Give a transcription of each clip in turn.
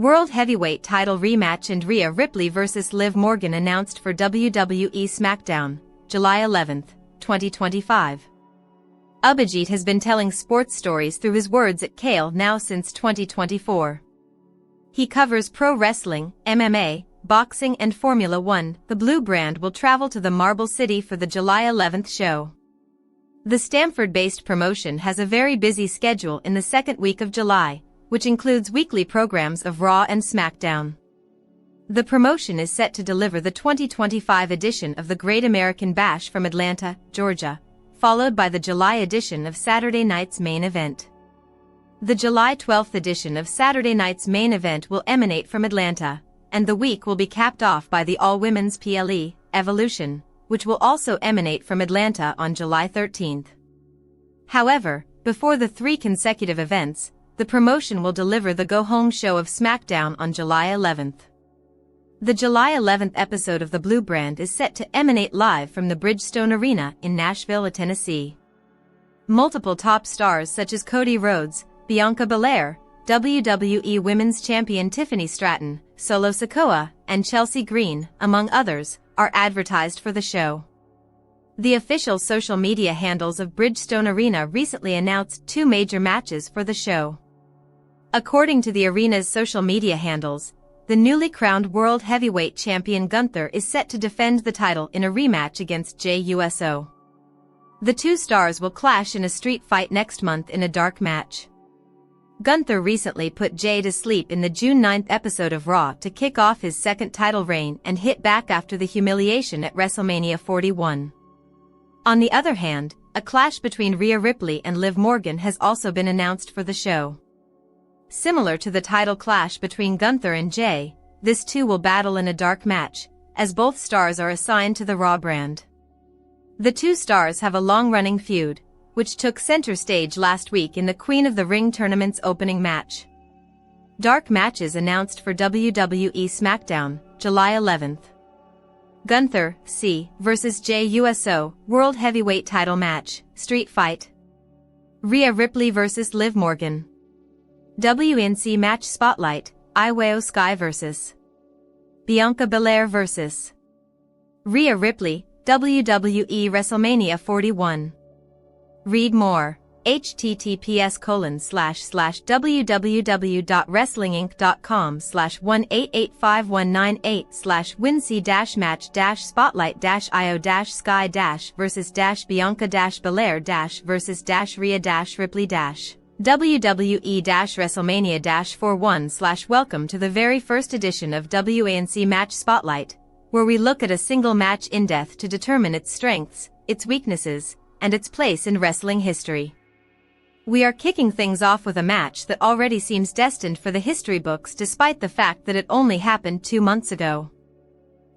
World Heavyweight title rematch and Rhea Ripley vs. Liv Morgan announced for WWE Smackdown, July 11, 2025. Abhijit has been telling sports stories through his words at Kale now since 2024. He covers pro wrestling, MMA, boxing and Formula 1. The Blue brand will travel to the Marble City for the July 11th show. The Stamford-based promotion has a very busy schedule in the second week of July, which includes weekly programs of Raw and Smackdown. The promotion is set to deliver the 2025 edition of the Great American Bash from Atlanta, Georgia, followed by the July edition of Saturday Night's Main Event. The July 12th edition of Saturday Night's Main Event will emanate from Atlanta, and the week will be capped off by the all-women's PLE, Evolution, which will also emanate from Atlanta on July 13th. However, before the three consecutive events, the promotion will deliver the go-home show of Smackdown on July 11th. The July 11th episode of the Blue brand is set to emanate live from the Bridgestone Arena in Nashville, Tennessee. Multiple top stars such as Cody Rhodes, Bianca Belair, WWE Women's Champion Tiffany Stratton, Solo Sikoa, and Chelsea Green, among others, are advertised for the show. The official social media handles of Bridgestone Arena recently announced two major matches for the show. According to the arena's social media handles, the newly crowned World Heavyweight Champion Gunther is set to defend the title in a rematch against Jey Uso. The two stars will clash in a street fight next month in a dark match. Gunther recently put Jey to sleep in the June 9th episode of Raw to kick off his second title reign and hit back after the humiliation at WrestleMania 41. On the other hand, a clash between Rhea Ripley and Liv Morgan has also been announced for the show. Similar to the title clash between Gunther and Jey, this too will battle in a dark match, as both stars are assigned to the Raw brand. The two stars have a long-running feud, which took center stage last week in the Queen of the Ring tournament's opening match. Dark matches announced for WWE SmackDown, July 11th. Gunther, C. vs. Jey Uso, World Heavyweight title match, street fight. Rhea Ripley vs. Liv Morgan. WNC match spotlight, Io Sky vs. Bianca Belair vs. Rhea Ripley, WWE WrestleMania 41. Read more. https://www.wrestlinginc.com/1885198/win-match-spotlight-io-sky-vs-rhea-ripley- WWE-WrestleMania-41/ Welcome to the very first edition of WANC Match Spotlight, where we look at a single match in depth to determine its strengths, its weaknesses, and its place in wrestling history. We are kicking things off with a match that already seems destined for the history books despite the fact that it only happened 2 months ago.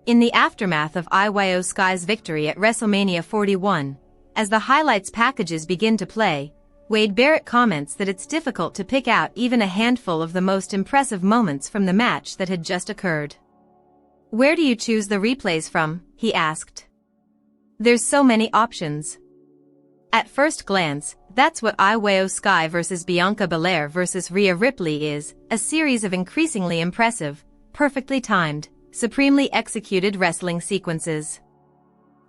In the aftermath of Io Sky's victory at WrestleMania 41, as the highlights packages begin to play, Wade Barrett comments that it's difficult to pick out even a handful of the most impressive moments from the match that had just occurred. "Where do you choose the replays from?" he asked. "There's so many options." At first glance, that's what Io Sky vs. Bianca Belair vs. Rhea Ripley is, a series of increasingly impressive, perfectly timed, supremely executed wrestling sequences.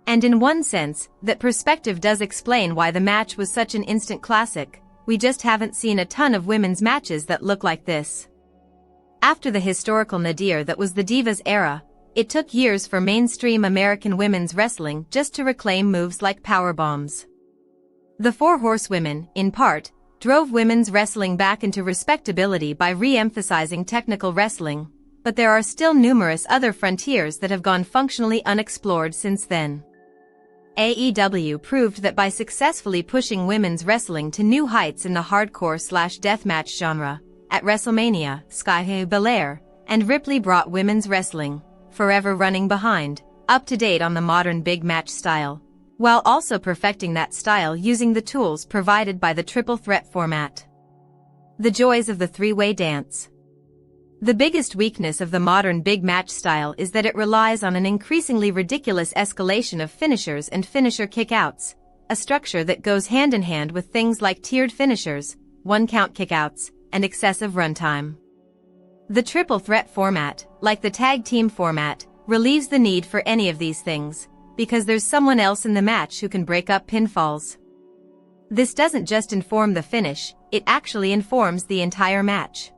And in one sense, that perspective does explain why the match was such an instant classic. We just haven't seen a ton of women's matches that look like this. After the historical nadir that was the Divas era, it took years for mainstream American women's wrestling just to reclaim moves like powerbombs. The Four Horsewomen, in part, drove women's wrestling back into respectability by re-emphasizing technical wrestling, but there are still numerous other frontiers that have gone functionally unexplored since then. AEW proved that by successfully pushing women's wrestling to new heights in the hardcore/deathmatch genre. At WrestleMania, Sky Belair and Ripley brought women's wrestling, forever running behind, up to date on the modern big match style, while also perfecting that style using the tools provided by the triple threat format. The joys of the three-way dance. The biggest weakness of the modern big match style is that it relies on an increasingly ridiculous escalation of finishers and finisher kickouts, a structure that goes hand in hand with things like tiered finishers, one-count kickouts, and excessive runtime. The triple threat format, like the tag team format, relieves the need for any of these things, because there's someone else in the match who can break up pinfalls. This doesn't just inform the finish, it actually informs the entire match.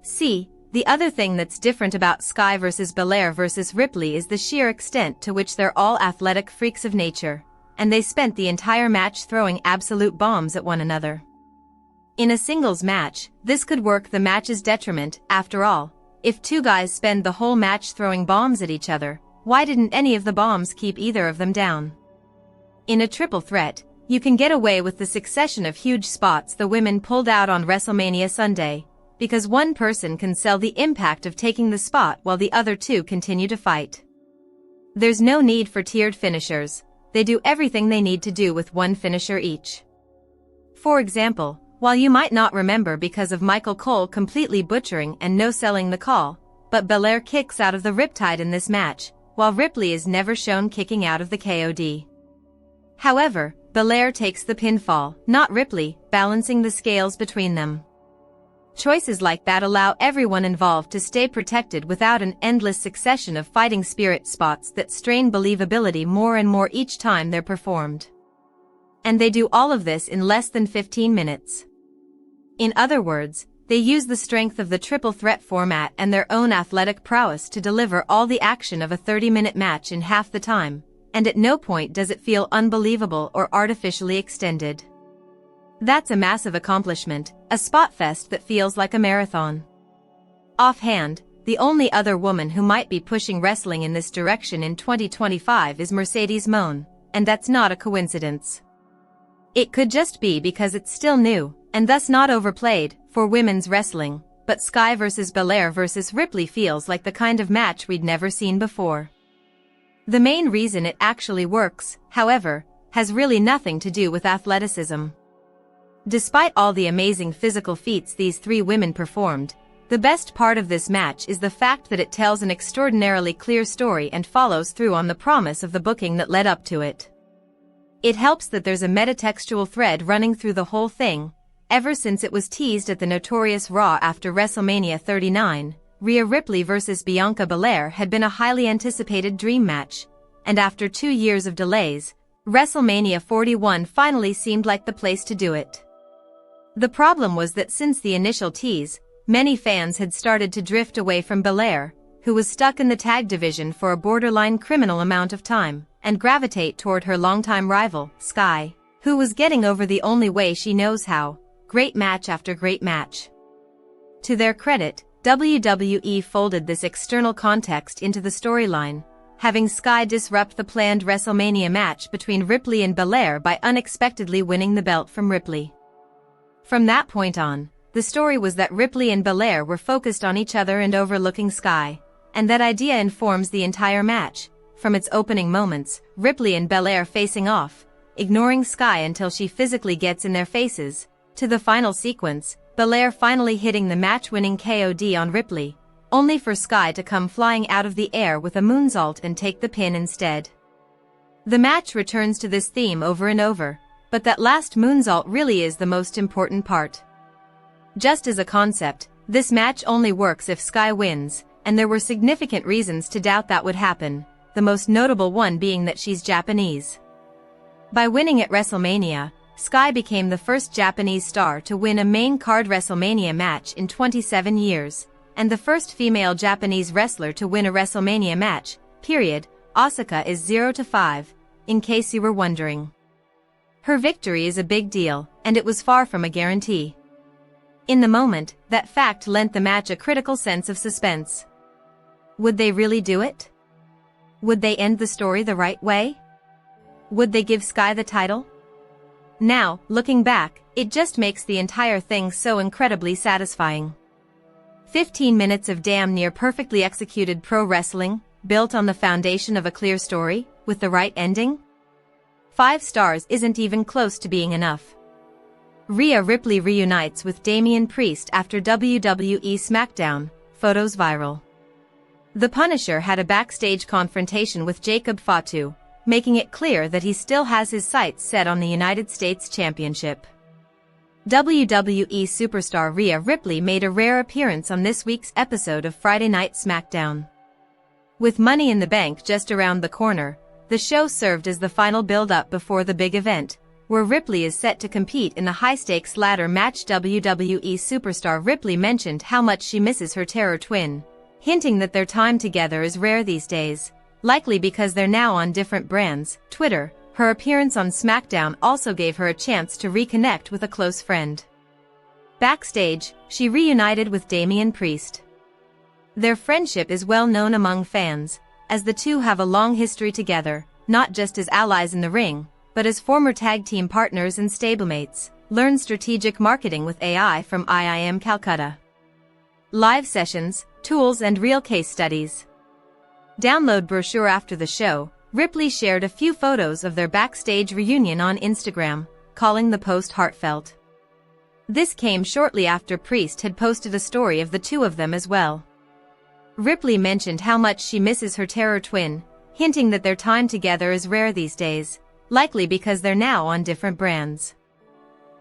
See, the other thing that's different about Sky vs. Belair vs. Ripley is the sheer extent to which they're all athletic freaks of nature, and they spent the entire match throwing absolute bombs at one another. In a singles match, this could work the match's detriment. After all, if two guys spend the whole match throwing bombs at each other, why didn't any of the bombs keep either of them down? In a triple threat, you can get away with the succession of huge spots the women pulled out on WrestleMania Sunday, because one person can sell the impact of taking the spot while the other two continue to fight. There's no need for tiered finishers, they do everything they need to do with one finisher each. For example, while you might not remember because of Michael Cole completely butchering and no-selling the call, but Belair kicks out of the Riptide in this match, while Ripley is never shown kicking out of the KOD. However, Belair takes the pinfall, not Ripley, balancing the scales between them. Choices like that allow everyone involved to stay protected without an endless succession of fighting spirit spots that strain believability more and more each time they're performed. And they do all of this in less than 15 minutes. In other words, they use the strength of the triple threat format and their own athletic prowess to deliver all the action of a 30-minute match in half the time, and at no point does it feel unbelievable or artificially extended. That's a massive accomplishment, a spot fest that feels like a marathon. Offhand, the only other woman who might be pushing wrestling in this direction in 2025 is Mercedes Moné, and that's not a coincidence. It could just be because it's still new, and thus not overplayed, for women's wrestling, but Sky vs. Belair vs. Ripley feels like the kind of match we'd never seen before. The main reason it actually works, however, has really nothing to do with athleticism. Despite all the amazing physical feats these three women performed, the best part of this match is the fact that it tells an extraordinarily clear story and follows through on the promise of the booking that led up to it. It helps that there's a metatextual thread running through the whole thing. Ever since it was teased at the notorious Raw after WrestleMania 39, Rhea Ripley vs. Bianca Belair had been a highly anticipated dream match, and after 2 years of delays, WrestleMania 41 finally seemed like the place to do it. The problem was that since the initial tease, many fans had started to drift away from Belair, who was stuck in the tag division for a borderline criminal amount of time, and gravitate toward her longtime rival, Sky, who was getting over the only way she knows how, great match after great match. To their credit, WWE folded this external context into the storyline, having Sky disrupt the planned WrestleMania match between Ripley and Belair by unexpectedly winning the belt from Ripley. From that point on, the story was that Ripley and Belair were focused on each other and overlooking Sky, and that idea informs the entire match, from its opening moments, Ripley and Belair facing off, ignoring Sky until she physically gets in their faces, to the final sequence, Belair finally hitting the match-winning KOD on Ripley, only for Sky to come flying out of the air with a moonsault and take the pin instead. The match returns to this theme over and over, but that last moonsault really is the most important part. Just as a concept, this match only works if Sky wins, and there were significant reasons to doubt that would happen, the most notable one being that she's Japanese. By winning at WrestleMania, Sky became the first Japanese star to win a main card WrestleMania match in 27 years, and the first female Japanese wrestler to win a WrestleMania match, period. Asuka is 0-5, in case you were wondering. Her victory is a big deal, and it was far from a guarantee. In the moment, that fact lent the match a critical sense of suspense. Would they really do it? Would they end the story the right way? Would they give Sky the title? Now, looking back, it just makes the entire thing so incredibly satisfying. 15 minutes of damn near perfectly executed pro wrestling, built on the foundation of a clear story, with the right ending? 5 stars isn't even close to being enough. Rhea Ripley reunites with Damian Priest after WWE Smackdown, photos viral. The Punisher had a backstage confrontation with Jacob Fatu, making it clear that he still has his sights set on the United States Championship. WWE Superstar Rhea Ripley made a rare appearance on this week's episode of Friday Night SmackDown. With Money in the Bank just around the corner, the show served as the final build-up before the big event, where Ripley is set to compete in the high-stakes ladder match. WWE Superstar Ripley mentioned how much she misses her terror twin, hinting that their time together is rare these days, likely because they're now on different brands. Twitter. Her appearance on SmackDown also gave her a chance to reconnect with a close friend. Backstage, she reunited with Damian Priest. Their friendship is well known among fans, as the two have a long history together, not just as allies in the ring, but as former tag team partners and stablemates. Learn strategic marketing with AI from IIM Calcutta. Live sessions, tools and real case studies. Download brochure. After the show, Ripley shared a few photos of their backstage reunion on Instagram, calling the post heartfelt. This came shortly after Priest had posted a story of the two of them as well. Ripley mentioned how much she misses her terror twin, hinting that their time together is rare these days, likely because they're now on different brands.